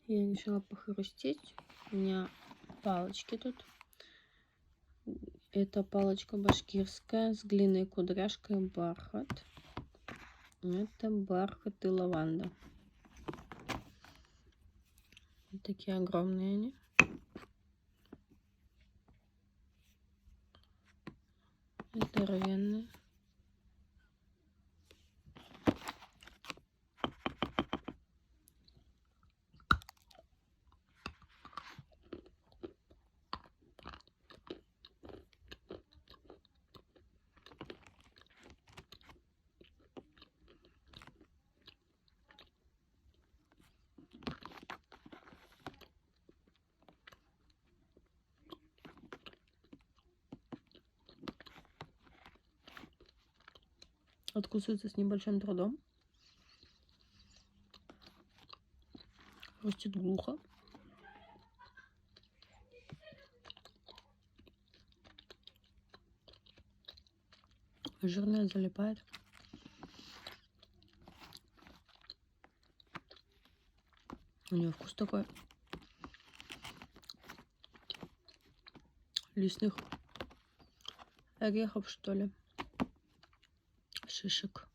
Я решила похрустеть. У меня палочки тут. Это палочка башкирская с глиной, кудряшкой, бархат. Это бархат и лаванда. Вот такие огромные они. Здоровенные. Откусывается с небольшим трудом. Хрустит глухо. Жирная залипает. У нее вкус такой лесных орехов, что ли, шишек.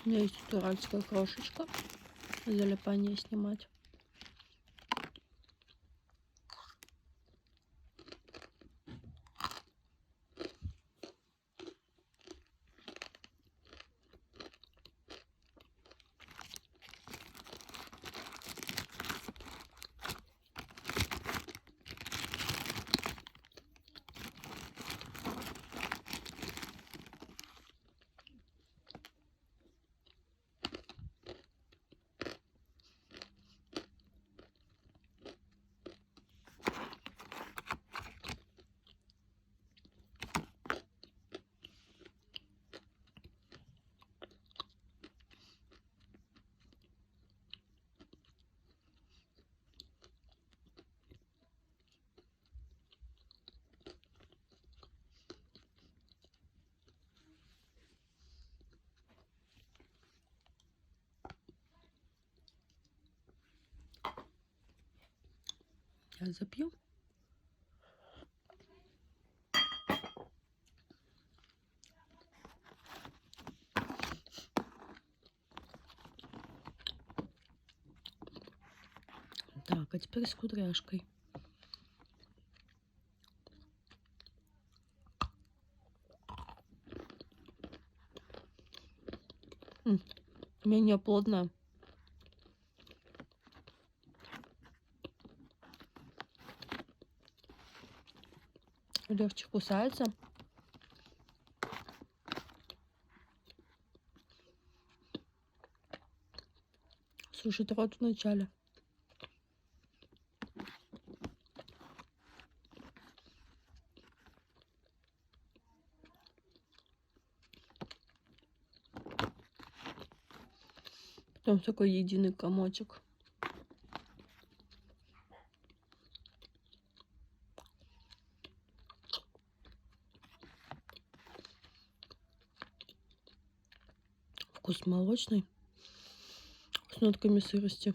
У меня есть уральская крошечка. Залипание снимать. Я запью. Так, а теперь с кудряшкой. Менее плотная. Легче кусается. Сушит рот в начале. Потом такой единый комочек. Вкус молочный с нотками сырости.